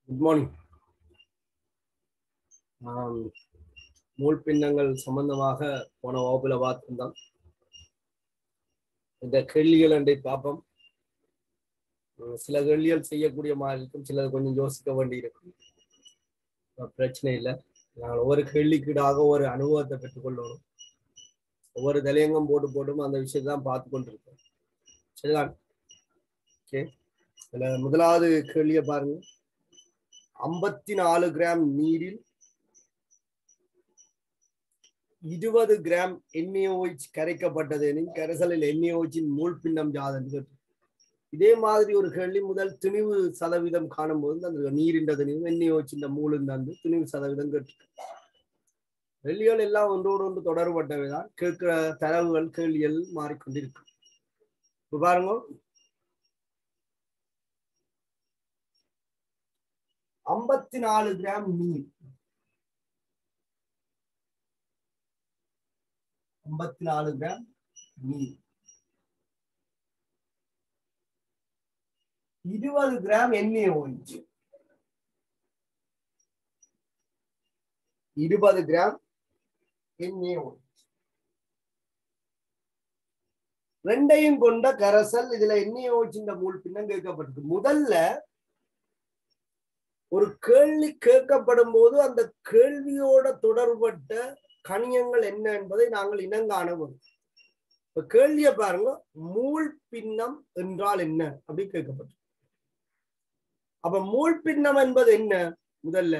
Good morning. மூல் பின்னங்கள் சம்பந்தமாக போன வகுப்புல பார்த்துருந்தோம். இந்த கேள்விகள் அண்டை பார்ப்போம். சில கேள்விகள் செய்யக்கூடிய மாதிரி இருக்கும், சிலது கொஞ்சம் யோசிக்க வேண்டி இருக்கும். பிரச்சனை இல்லை. நாங்கள் ஒவ்வொரு கேள்விக்கீடாக ஒரு அனுபவத்தை பெற்றுக்கொள்ளணும். ஒவ்வொரு தலையங்கம் போட்டும் அந்த விஷயத்தை தான் பார்த்து கொண்டிருக்கோம். சரிதான்? ஓகே. முதலாவது கேள்வியை பாருங்க. 54 கிராம் நீரில் 20 கிராம் NaOH கரைக்கப்பட்டது எனின் கரைசலில் NaOH மூல் பின்னம் யாதென்று. இதே மாதிரி ஒரு கேள்வி முதல் திணிவு சதவீதம் காணும்போது அந்த நீரின் திணிவு NaOH மூலம் தந்து திணிவு சதவீதம் கேட்டு. கேள்விகள் எல்லாம் ஒன்றோடு ஒன்று தொடர்பட்டவைதான். கேட்கிற தரவுகள் கேள்விகள் மாறிக்கொண்டிருக்கு. இப்ப பாருங்க, 54 கிராம் நீர், 54 கிராம் நீர், 20 கிராம் NaOH, 20 கிராம் NaOH ரெண்டையும் கொண்ட கரைசல். இதுல NaOH இந்த மூல் பின்னம் கேட்கப்பட்டது. முதல்ல ஒரு கேள்வி கேட்கப்படும் போது அந்த கேள்வியோட தொடர்பட்ட கணியங்கள் என்ன என்பதை நாங்கள் இனங்காண வேண்டும். இப்ப கேள்வியை பாருங்க, மூல் பின்னம் என்றால் என்ன அப்படி கேட்கப்பட்டது. அப்ப மூல் பின்னம் என்பது என்ன? முதல்ல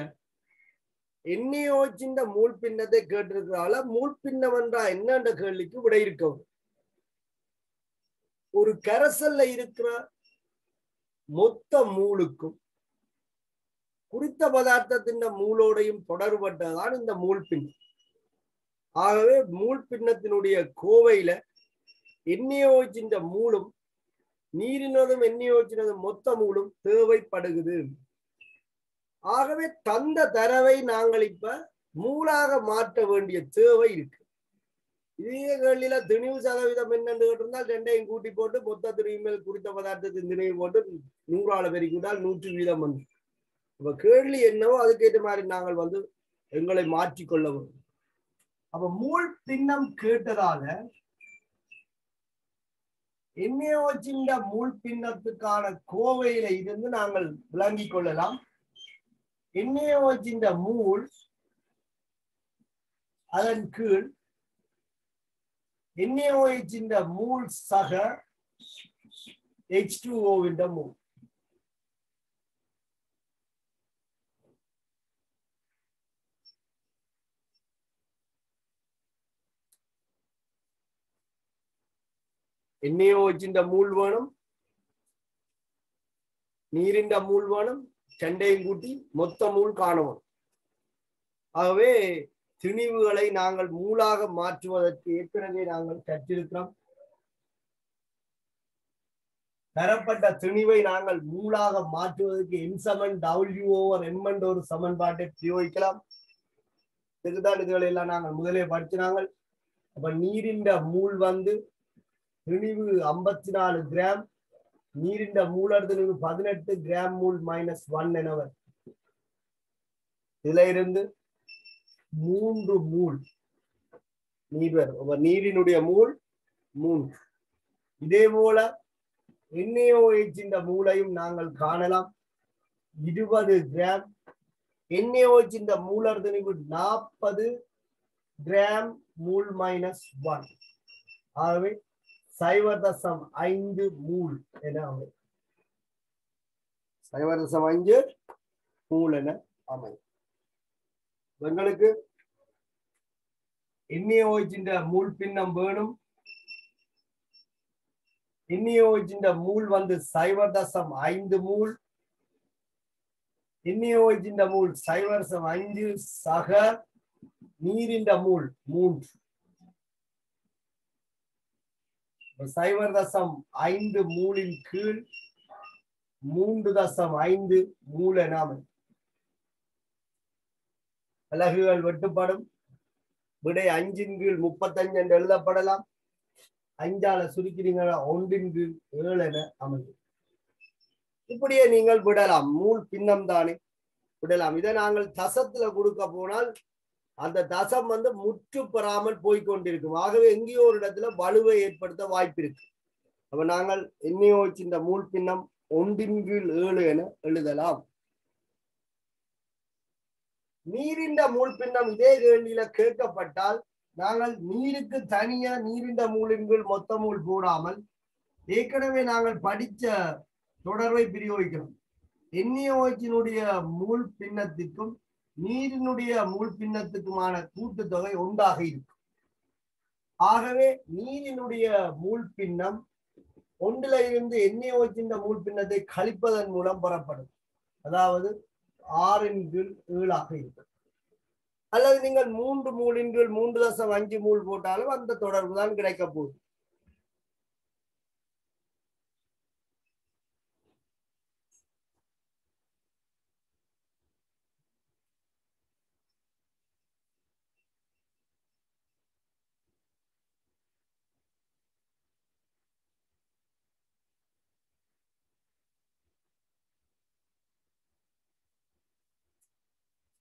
NaOH மூல் பின்னத்தை கேட்டிருக்கிறதால மூல் பின்னம் என்றா என்னன்ற கேள்விக்கு விடை இருக்கவும். ஒரு கரைசல்ல இருக்கிற மொத்த மூலுக்கும் குறித்த பதார்த்தத்தின் மூலோடையும் தொடர்பட்டதான் இந்த மூல் பின்னம். ஆகவே மூல் பின்னத்தினுடைய கோவையில NaOH மூலும் நீரினதும் NaOH மொத்த மூலும் தேவைப்படுகிறது. ஆகவே தந்த தரவை நாங்கள் இப்ப மூலாக மாற்ற வேண்டிய தேவை இருக்கு. இதே கேள்வியில திணிவு சதவீதம் என்னன்னு கேட்டிருந்தால் ரெண்டையும் கூட்டி போட்டு மொத்த திணிவு மேல் குறித்த பதார்த்தத்தின் திணிவு போட்டு 100 பெருக்கிட்டால் 100 வீதம் வந்து. இப்ப கேள்வி என்னவோ அதுக்கேற்ற மாதிரி நாங்கள் எங்களை மாற்றிக்கொள்ள வேண்டும். அப்ப மூல் பின்னம் கேட்டதால NaOH மூல் பின்னத்துக்கான கோவையில இருந்து நாங்கள் விளங்கிக் கொள்ளலாம். NaOH மூல் அதன் கீழ் NaOH மூல் சக H2O மூல். NaOH மூல் வேணும், நீரின் மூல் வேணும், சண்டையும் கூட்டி மொத்த மூல் காணவும். ஆகவே திணிவுகளை நாங்கள் மூலாக மாற்றுவதற்கு ஏற்கனவே நாங்கள் கற்றிருக்கிறோம். தரப்பட்ட திணிவை நாங்கள் மூலாக மாற்றுவதற்கு M/W/M என்ற ஒரு சமன்பாட்டை பிரயோகிக்கலாம். இதுதான் இதுகளை எல்லாம் நாங்கள் முதலே படிச்சினாங்க. அப்ப நீரின் மூல் திணிவு 54 கிராம், நீரின் மூலர் திணிவு 18 கிராம் மூல் -1 எனவர். இதுல இருந்து 3 மூல் நீர் வரும். நீரினுடைய மூல் 3. இதே போல NaOH மூலையும் நாங்கள் காணலாம். 20 கிராம் NaOH மூலர் திணிவு 40 கிராம் மூல் -1. ஆகவே 0.5 மூல் என அமையும். 0.5 மூல் என அமையும். எங்களுக்கு NaOH மூல் பின்னம் வேணும். NaOH மூல் 0.5 மூல். NaOH மூல் 0.5 சக நீரின் மூல் 3. 0.5 மூலின் கீழ் 3.5 மூல் என அமையும். அலகுகள் வெட்டுப்படும். விடை 5/35 என்று எழுதப்படலாம். 5ஆல சுருக்கிறீங்களா 1/7 என அமையும். இப்படியே நீங்கள் விடலாம். மூல் பின்னம் தானே. விடலாம். இதை நாங்கள் தசத்துல கொடுக்க போனால் அந்த தசம் வந்து முற்று பெறாமல் போய்கொண்டிருக்கும். ஆகவே எங்கேயோ ஒரு இடத்துல வலுவை ஏற்படுத்த வாய்ப்பு இருக்கு. அப்ப நாங்கள் NaOH இந்த மூல் பின்னம் 1/7 என எழுதலாம். நீரின் மூல் பின்னம் இதே கேள்வியில கேட்கப்பட்டால் நாங்கள் நீருக்கு தனியா நீரின் மூலின் கீழ் மொத்த மூல் போடாமல் ஏற்கனவே நாங்கள் படிச்ச தொடர்பை பிரயோகிக்கிறோம். NaOH மூல் பின்னத்திற்கும் நீரினுடைய மூல் பின்னத்துக்குமான கூட்டுத்தொகை ஒன்றாக இருக்கும். ஆகவே நீரினுடைய மூல் பின்னம் ஒன்றில இருந்து NaOH மூல் பின்னத்தை கழிப்பதன் மூலம் பெறப்படும். அதாவது 6/7 இருக்கும். அல்லது நீங்கள் 3 மூலின் கீழ் 3.5 மூல் போட்டாலும் அந்த தொடர்பு தான் கிடைக்க போகுது.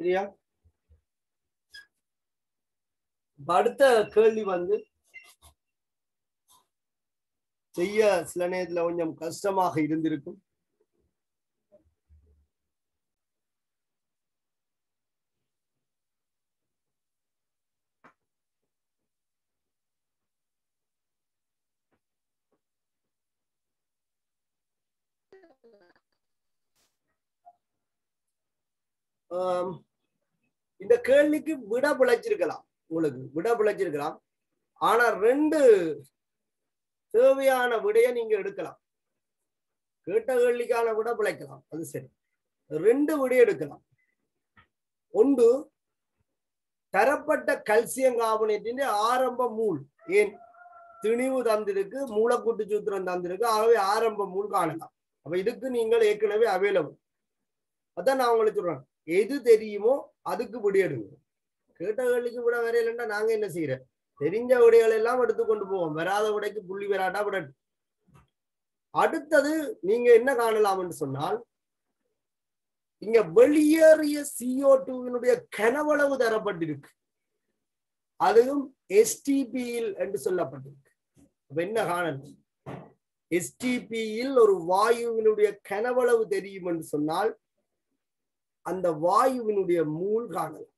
சரியா? அடுத்த கேள்வி வந்து செய்ய சில நேரத்துல கொஞ்சம் கஷ்டமாக இருந்திருக்கும். இந்த கேள்விக்கு விட பிழைச்சிருக்கலாம், உங்களுக்கு விட பிழைச்சிருக்கலாம். ஆனா 2 தேவையான விடைய நீங்க எடுக்கலாம். கேட்ட கேள்விக்கான விட பிழைக்கலாம், அது சரி. 2 விடைய எடுக்கலாம். ஒன்று, தரப்பட்ட கல்சியம் கார்பனேட்டின் ஆரம்ப மூல் ஏன் திணிவு தந்திருக்கு, மூலக்கூட்டு சூத்திரம் தந்திருக்கு. ஆகவே ஆரம்ப மூல் காணலாம். அப்ப இதுக்கு நீங்கள் ஏற்கனவே அவைலபிள். அதான் நான் உங்களுக்கு சொல்றேன், எது தெரியுமோ அதுக்கு விடை எடுங்க. கேட்ட கேள்விக்கு விட வரையிலன்னா நாங்க என்ன செய்யறோம், தெரிஞ்ச விடைகள் எல்லாம் எடுத்துக்கொண்டு போவோம். வராத விடைக்கு புள்ளி வராட்டா விடட்டு. அடுத்தது நீங்க என்ன காணலாம் என்று சொன்னால், இங்க வெளியேறிய CO2 கனவளவு தரப்பட்டிருக்கு. அதுவும் STPயில் என்று சொல்லப்பட்டிருக்கு. அப்ப என்ன காணணும், STPயில் ஒரு வாயுவினுடைய கனவளவு தெரியும் என்று சொன்னால் அந்த வாயுவினுடைய மூல் காணலாம்.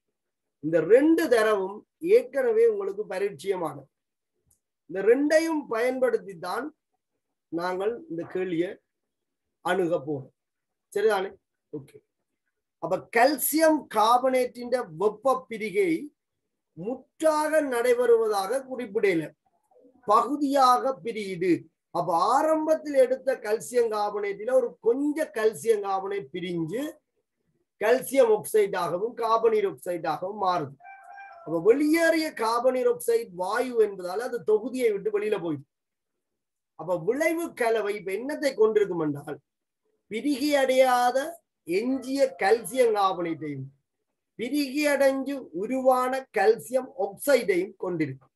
இந்த 2 தரவும் ஏற்கனவே உங்களுக்கு பரிச்சயமானது. இந்த 2ஐயும் பயன்படுத்தி தான் நாங்கள் இந்த கேள்வியை அணுக போறோம். சரிதானே? ஓகே. அப்ப கல்சியம் கார்பனேட்டின் வெப்ப பிரிகை முற்றாக நடைபெறுவதாக குறிப்பிடல, பகுதியாக பிரியுது. அப்ப ஆரம்பத்தில் எடுத்த கல்சியம் கார்பனேட்டில ஒரு கொஞ்சம் கல்சியம் கார்பனேட் பிரிஞ்சு கல்சியம் ஆக்சைடாகவும் கார்பனீர் ஆக்சைடாகவும் மாறுது. அப்ப வெளியேறிய கார்பனீர் ஆக்சைடு வாயு என்பதால் அது தொகுதியை விட்டு வெளியில போயிடுது. அப்ப விளைவு கலவை இப்ப என்னத்தை கொண்டிருக்கும் என்றால், பிரிகி அடையாத எஞ்சிய கல்சியம் கார்பனேட்டையும் பிரிகி அடைஞ்சு உருவான கல்சியம் ஆக்சைடையும் கொண்டிருக்கும்.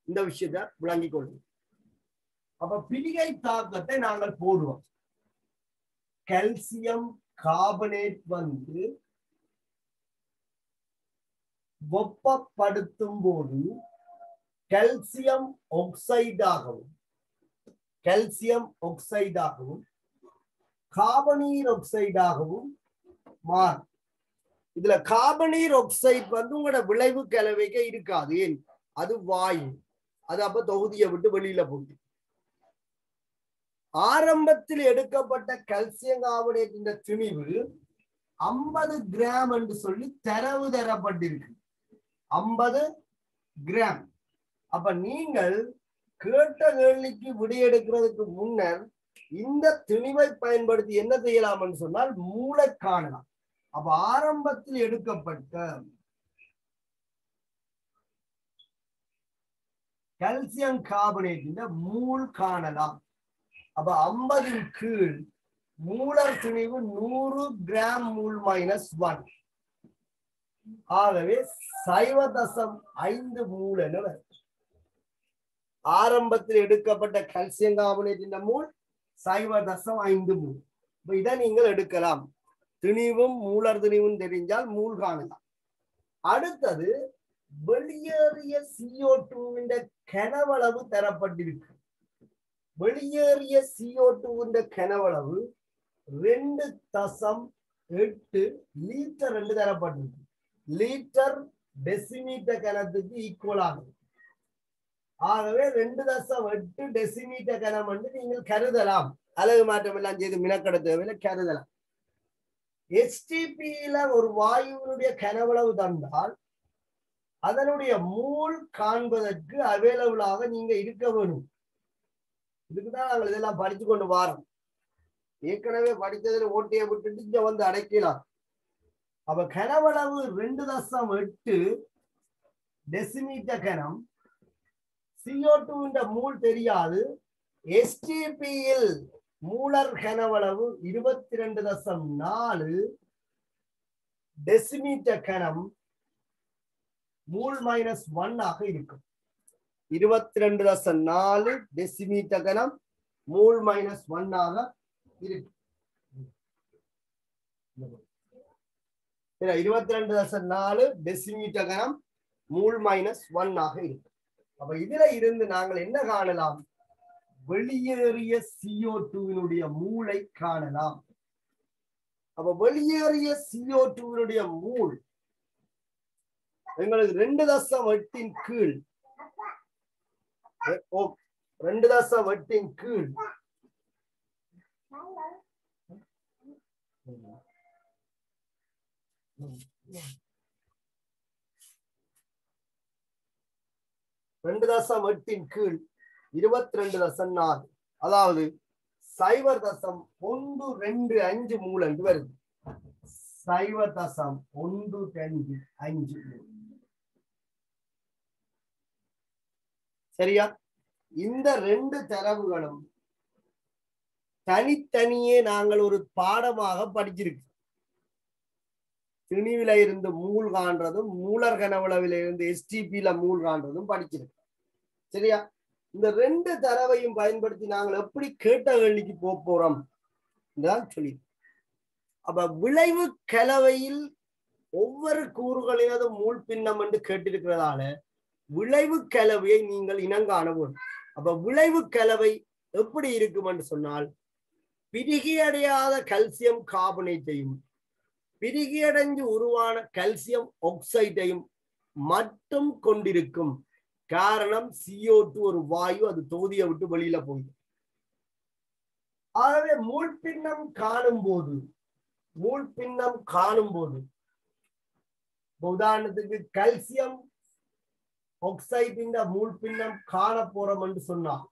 இந்த விஷயத்தை விளங்கிக் கொள்ளும். அப்ப பிரிகை தாக்கத்தை நாங்கள் போடுவோம். கல்சியம் கார்பனேட் வந்து வெப்பப்படுத்தும் போது கல்சியம் ஆக்சைடாகவும் கார்பனீர் ஆக்சைடாகவும் மாறும். இதுல கார்பனீர் ஆக்சைடு வந்து உங்களோட விளைவு கலவைக்கு இருக்காது. ஏன், அது வாயு. அது அப்ப தொகுதியை விட்டு வெளியில போகுது. ஆரம்பத்தில் எடுக்கப்பட்ட கல்சியம் கார்பனேட்டின் திணிவு 50 கிராம் என்று சொல்லி தரவு தரப்பட்டிருக்கு. 50 கிராம். அப்ப நீங்கள் கேட்ட கேள்விக்கு விடையெடுக்கிறதுக்கு முன்னர் இந்த திணிவை பயன்படுத்தி என்ன செய்யலாம் என்று சொன்னால் மூளை காணலாம். அப்ப ஆரம்பத்தில் எடுக்கப்பட்ட கல்சியம் கார்பனேட்டின் மூல் காணலாம். அப்ப 50 கீழ் மூலர் திணிவு 100 கிராம் மூல் -1. ஆகவே 0.5 மூல் என வரும். ஆரம்பத்தில் எடுக்கப்பட்ட கல்சியம் கார்பனேட்டின் மூல் 0.5 மூல். இதை நீங்கள் எடுக்கலாம். திணிவும் மூலர் திணிவும் தெரிஞ்சால் மூல் காணலாம். அடுத்தது வெளியேறிய CO2 கனவளவு தரப்பட்டிருக்கு. வெளியேறிய CO2 கனவளவு 2.8 லீட்டர் என்று தரப்பட்டிருக்கு. லீட்டர் டெசிமீட்டர் கனத்துக்கு ஈக்குவல் ஆகும். ஆகவே 2.8 டெசிமீட்டர் கனம் என்று நீங்கள் கருதலாம். அலகு மாற்றம் எல்லாம் செய்து மினக்கட தேவையில்லை, கருதலாம். HTP-ல ஒரு வாயுவினுடைய கனவளவு தந்தால் அதனுடைய மூல் காண்பதற்கு அவைலபிளாக நீங்க இருக்க வேணும். இதுக்குதான் நாங்கள் இதெல்லாம் படிச்சு கொண்டு வாரோம். ஏற்கனவே படித்ததுல ஓட்டியை விட்டுட்டு இங்க வந்து அடைக்கலாம். அப்ப கனவளவு 2.8 டெசிமீட்டர் கனம். CO2 மூல் தெரியாது. STP-யில் மூலர் கனவளவு 22.4 டெசிமீட்டர் கனம். மூல் -1 ஆக இருக்கும். 22.4 டெசிமீட்டர் கனம் மூல் -1 ஆக இருக்கும். 22.4 டெசிமீட்டர் கனம் மூல் -1 ஆக இருக்கும். அப்ப இதுல இருந்து நாங்கள் என்ன காணலாம்? வெளியேறிய CO2 மூளை காணலாம். அப்ப வெளியேறிய CO2 மூல் எங்களுக்கு 2.8 கீழ் 2.8 கீழ் 2.8 கீழ் 22.4, அதாவது 0.125 மூல் என்று வருது. 0.125 மூல். சரியா? இந்த ரெண்டு தரவுகளும் தனித்தனியே நாங்கள் ஒரு பாடமாக படிச்சிருக்கோம். திணிவில இருந்து மூல் காண்றதும் மூலர் கனவளவில இருந்து STP-ல மூல் காண்றதும் படிச்சிருக்கோம். சரியா? இந்த ரெண்டு தரவையும் பயன்படுத்தி நாங்கள் எப்படி கேட்ட கேள்விக்கு போறோம் சொல்லி. அப்ப விளைவு கலவையில் ஒவ்வொரு கூறுகளினது மூல் பின்னம் என்று கேட்டிருக்கிறதால விளைவு கலவையை நீங்கள் இனங்காண வேண்டும். அப்ப விளைவு கலவை எப்படி இருக்கும் என்று சொன்னால், பிரிகையடையாத கல்சியம் கார்பனேட்டையும் பிரிகையடைஞ்சு உருவான கல்சியம் ஆக்சைடையும் மட்டும் கொண்டிருக்கும். காரணம் CO2 ஒரு வாயு, அது தொகுதியை விட்டு வெளியில போகுது. ஆகவே மூழ்பின்னம் காணும் போது உதாரணத்துக்கு கல்சியம் ஆக்சைடின் மூழ்பின்னம் காண போறோம் என்று சொன்னால்,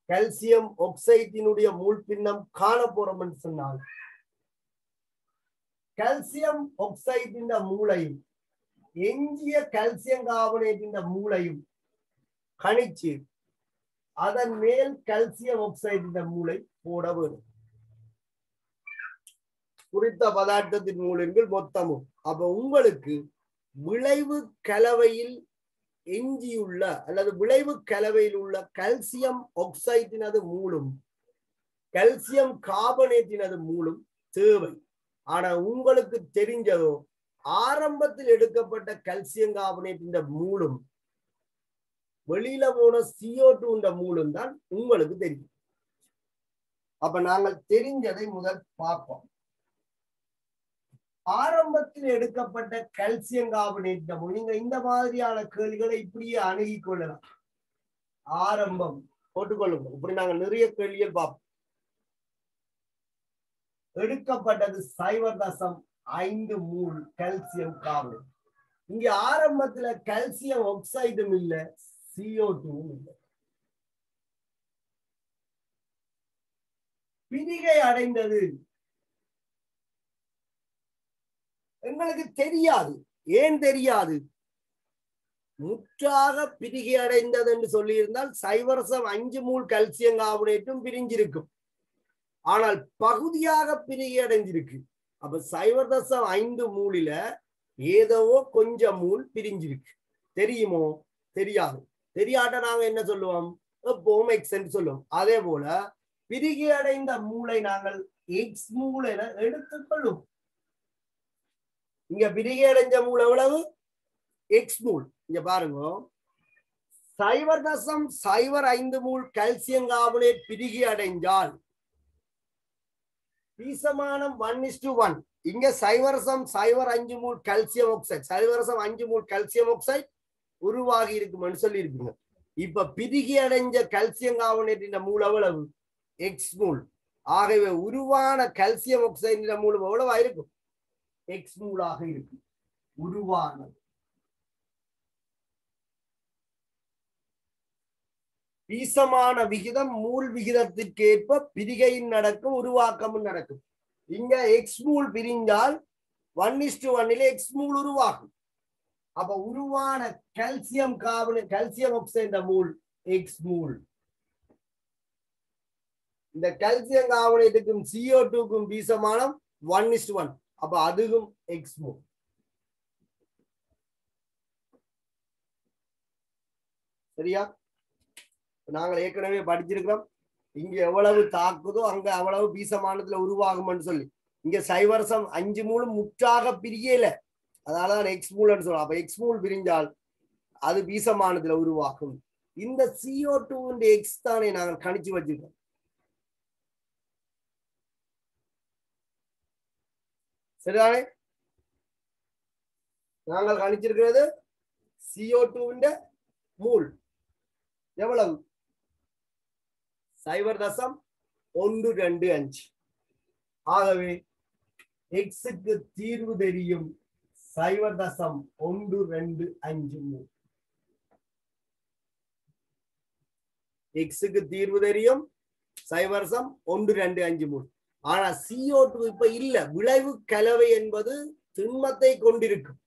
கல்சியம் ஆக்சைடினுடைய மூழ்பின்னம் காண போறோம் என்று சொன்னால், கல்சியம் ஆக்சைடின் மூளையும் எஞ்சிய கல்சியம் கார்பனேட்டின் மூளையும் கணிச்சு அதன் மேல் கல்சியம் ஆக்சைடின் மூளை போட வேண்டும். குறித்த பதார்த்தத்தின் மூலங்கள் மொத்தமும். அப்ப உங்களுக்கு விளைவு கலவையில் எஞ்சியுள்ள அல்லது விளைவு கலவையில் உள்ள கல்சியம் ஆக்சைடினது மூலும் கல்சியம் கார்பனேட்டினது மூலும் தேவை. ஆனா உங்களுக்கு தெரிஞ்சதோ ஆரம்பத்தில் எடுக்கப்பட்ட கல்சியம் கார்பனேட்டின் மூலும் வெளியில போன CO2 மூலம் தான் உங்களுக்கு தெரியும். அப்ப நாங்கள் தெரிஞ்சதை முதல் பார்ப்போம். ஆரம்பத்தில் எடுக்கப்பட்ட கல்சியம் கார்பனேட் நீங்க இந்த மாதிரியான கேள்விகளை இப்படியே அணுகி கொள்ளலாம். ஆரம்பம் போட்டுக்கொள்ளுங்க. இப்படி நாங்கள் நிறைய கேள்விகள் பார்ப்போம். எடுக்கப்பட்டது 0.5 மூல் கல்சியம் கார்பனேட். இங்க ஆரம்பத்துல கல்சியம் ஆக்சைடும் இல்ல, CO2 இல்லை. பிரிகை அடைந்தது எங்களுக்கு தெரியாது. ஏன் தெரியாது? முற்றாக பிரிகை அடைந்தது என்று சொல்லி இருந்தால் 0.5 மூல் கல்சியம் கார்பனேட்டும் பிரிஞ்சிருக்கும். ஆனால் பகுதியாக பிரிகை அடைஞ்சிருக்கு. அப்ப 0.5 மூலில ஏதோ கொஞ்சம் மூல் பிரிஞ்சிருக்கு. தெரியுமோ? தெரியாது. தெரியாட்ட நாங்க என்ன சொல்லுவோம்? எப்பவும் X என்று சொல்லுவோம். அதே போல பிரிகை அடைந்த மூளை நாங்கள் X மூல் என எடுத்துக்கொள்ளும். இங்க பிரிகை அடைஞ்ச மூல் எவ்வளவு எக்ஸ் மூல். இங்க பாருங்க 0.05 மூல் கால்சியம் கார்பனேட் பிரிகை அடைஞ்சால் பீசமானம் 1:1. இங்க 0.05 மூல் கால்சியம் ஆக்சைடு 0.5 மூல் கால்சியம் ஆக்சைடு உருவாகி இருக்குன்னு சொல்லி இருக்குங்க. இப்ப பிரிகை அடைஞ்ச கால்சியம் கார்பனேட் மூல் எவ்வளவு எக்ஸ் மூல். ஆகவே உருவான கால்சியம் ஆக்சைடு மூல் எவ்வளவா இருக்கும் எக்ஸ் மூலாக இருக்கும் உருவானது. பீசமான விகிதம் மூல் விகிதத்திற்கு ஏற்ப பிரிகையின் நடக்கும் உருவாக்கமும் நடக்கும். இங்க எக்ஸ் மூல் பிரிஞ்சால் 1:1 எக்ஸ் மூல் உருவாகும். அப்ப உருவான calcium carbonate calcium oxide mole x mole. இந்த கால்சியம் கார்பனேட்டுக்கும் CO2க்கும் பீசமானம் 1:1. அப்ப அதுவும் எக்ஸ் மூல். சரியா? நாங்கள் ஏற்கனவே படிச்சிருக்கிறோம் இங்க எவ்வளவு தாக்குதோ அங்க அவ்வளவு பீசமானத்துல உருவாகும்னு சொல்லி. இங்க 0.5 மூலம் முற்றாக பிரியல, அதனாலதான் எக்ஸ் மூல்னு சொல்றோம். அப்ப எக்ஸ் மூல் பிரிஞ்சால் அது பீசமானத்துல உருவாகும். இந்த CO2 எக்ஸ் தானே நாங்கள் கணிச்சு வச்சிருக்கோம். சரிதானே? நாங்கள் கணிச்சிருக்கிறது CO2 மூல் எவ்வளவு 0.125. ஆகவே எக்ஸுக்கு தீர்வு தெரியும் 0.125 மூல். எக்ஸுக்கு தீர்வு தெரியும் 0.125 மூல். ஆனா CO2 இப்ப இல்ல. விளைவு கலவை என்பது திண்மத்தை கொண்டிருக்கும்.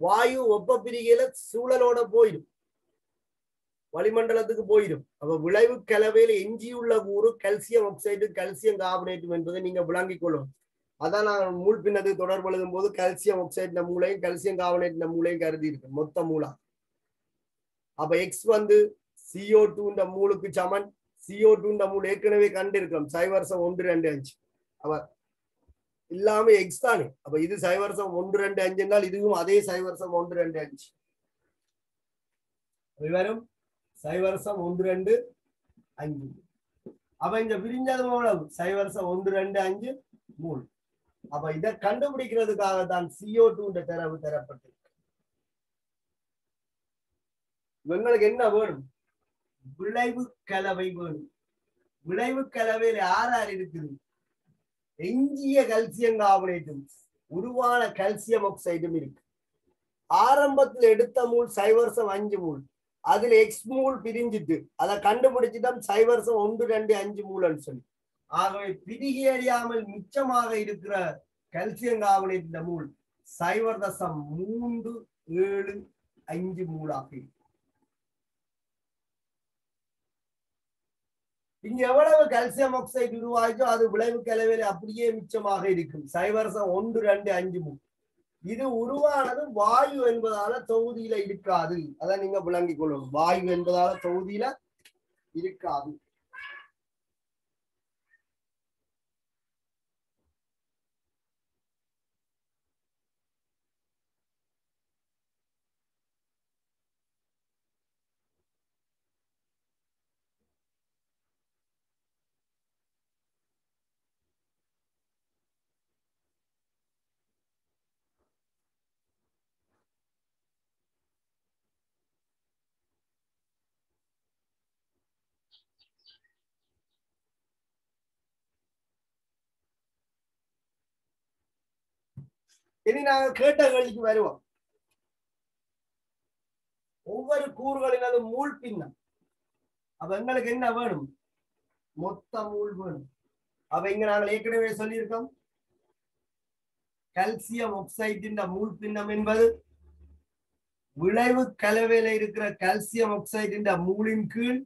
வாயு வெப்ப பிரிகையில சூழலோட போயிடும், வளிமண்டலத்துக்கு போயிடும். அப்ப விளைவு கலவையில எஞ்சியுள்ள கூறு கால்சியம் ஆக்சைடு கால்சியம் கார்பனேட் என்பதை நீங்க விளங்கிக் கொள்ளும். அதான் நான் மூல் பின்னது தொடர்பு எழுதும் போது கால்சியம் ஆக்சைடு மூலையும் கால்சியம் கார்பனேட் மூலையும் கருதி இருக்கு மொத்த மூலா. அப்ப எக்ஸ் CO2 மூலுக்கு சமன். CO2 மூல் ஏற்கனவே கண்டு இருக்கிறோம் 0.125. அப்ப இல்லாம எக்ஸ் தானே. அப்ப இது 0.125 என்றால் இதுவும் அதே 0.125 வரும் 0.125. அப்ப இங்க பிரிஞ்சது எவ்வளவு 0.125 மூல். அப்ப இதை கண்டுபிடிக்கிறதுக்காக தான் CO2 தரவு தரப்பட்டிருக்கு. உங்களுக்கு என்ன வேணும்? விளைவு கலவை வேணும். விளைவு கலவையில் யார் இருக்குது? எஞ்சிய கால்சியம் கார்பனேட்டும் உருவான கால்சியம் ஆக்சைடும் இருக்கு. ஆரம்பத்தில் எடுத்த மூல் 0.5 மூல். அதுல எக்ஸ் மூல் பிரிஞ்சிட்டு அதை கண்டுபிடிச்சுதான் 0.125 மூலன்னு சொல்லி. ஆகவே பிரிகை அறியாமல் மிச்சமாக இருக்கிற கால்சியம் கார்பனேட் மூல் 0.375 மூலாக இருக்கு. இங்க எவ்வளவு கால்சியம் ஆக்சைடு உருவாச்சோ அது விளைவு கலவையில அப்படியே மிச்சமாக இருக்கும் 0.125 மூல். இது உருவானது வாயு என்பதால தொகுதியில இருக்காது. அதை நீங்க விளங்கிக் கொள்ளணும். வாயு என்பதால தொகுதியில இருக்காது. இனி நாங்க கேட்ட கேள்விக்கு வருவோம். ஒவ்வொரு கூறுகளினது மூல் பின்னம். அப்ப எங்களுக்கு என்ன வேணும்? மொத்த மூல் வேணும். அப்ப இங்க நாங்கள் ஏற்கனவே சொல்லியிருக்கோம் கால்சியம் ஆக்சைடின் மூல் பின்னம் என்பது விளைவு கலவையில இருக்கிற கால்சியம் ஆக்சைடின் மூலின் கீழ்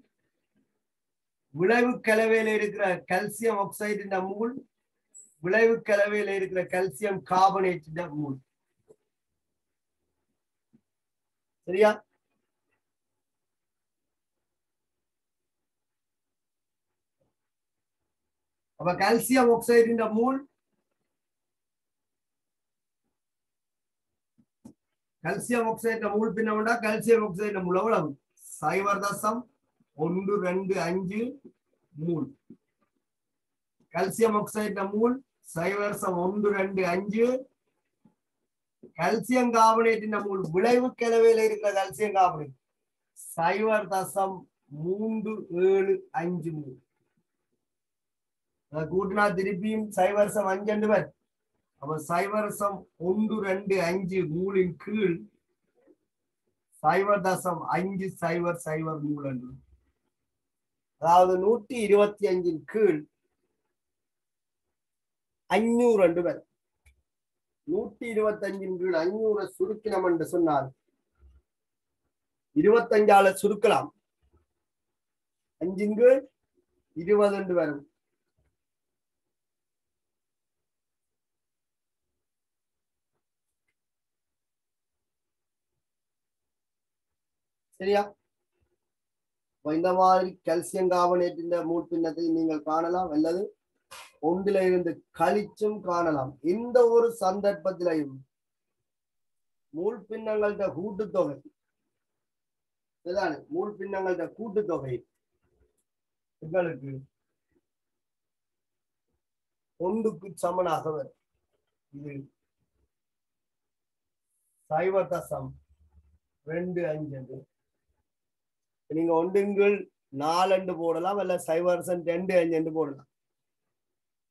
விளைவு கலவையில இருக்கிற கால்சியம் ஆக்சைடின் மூல் விளைவு கலவையில இருக்கிற கால்சியம் கார்பனேட் மூல். சரியா? அப்ப கால்சியம் ஆக்சைடின் மூல் கல்சியம் ஆக்சைடு மூல் பின்னம்டா கல்சியம் ஆக்சைடு மூல் எவ்வளவு 0.125 mole. Calcium oxide mole 0.125. Calcium கார்பனேட்டின் மூல் விளைவு கலவையில் இருக்கிற கல்சியம் கார்பனேட் 0.375 மூல். கூட்டினா திருப்பியும் 0.5 பேர். அப்ப 0.125 மூலின் கீழ் 0.500 மூல் என்று, அதாவது 125 கீழ் 500 பேர். 125 கீழ் 500 சுருக்கினம் என்று சொன்னால் 25 சுருக்கலாம். 5 கீழ் 20 வரும். சரியா? இந்த மாதிரி கால்சியம் கார்பனேட்டின் மூல் பின்னத்தை நீங்கள் காணலாம், அல்லது ஒன்றில இருந்து கழிச்சும் காணலாம். எந்த ஒரு சந்தர்ப்பத்திலையும் மூல் பின்னங்கள கூட்டுத்தொகை, மூல் பின்னங்கள கூட்டுத்தொகை உங்களுக்கு ஒன்றுக்கு சமனாக வரும். இது 0.25. நீங்க 1/4 போடலாம், அல்ல 0.25 போடலாம்.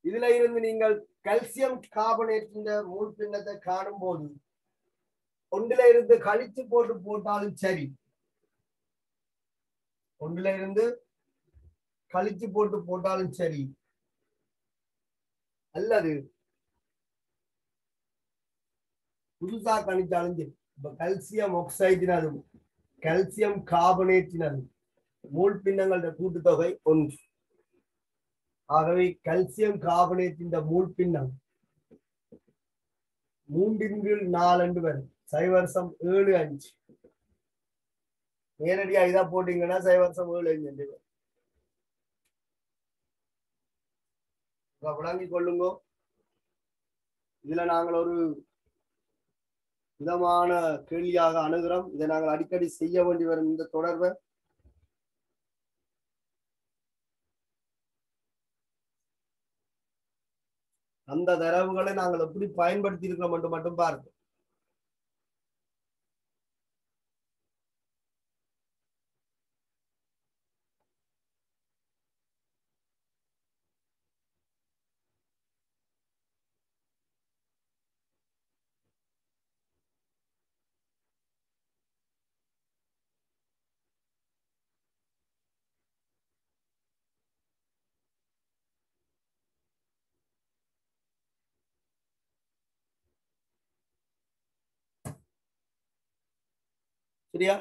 இதுல இருந்து நீங்கள் கால்சியம் கார்பனேட்டின் மூல் பின்னத்தை காணும் போது ஒன்றில இருந்து கழிச்சு போட்டாலும் சரி, ஒன்றில இருந்து கழிச்சு போட்டாலும் சரி, அல்லது புதுசா கணிச்சாலும் சரி. இப்ப கால்சியம் ஆக்சைடினதும் கால்சியம் கார்பனேட்டினதும் மூல் பின்னங்களோட கூட்டுத்தொகை 1. ஆகவே கால்சியம் கார்பனேட்டின் மூல் பின்னம் 3/4 வரும். 0.75. நேரடியா இதா போட்டீங்கன்னா 0.75 விளங்கிக் கொள்ளுங்க. இதுல நாங்கள் ஒரு விதமான கேள்வியாக அணுகிறோம். இதை நாங்கள் அடிக்கடி செய்ய வேண்டி வரும். இந்த தொடர்பை அந்த தரவுகளை நாங்கள் எப்படி பயன்படுத்தி இருக்கிறோம் என்று மட்டும் பாருங்க. சரியா?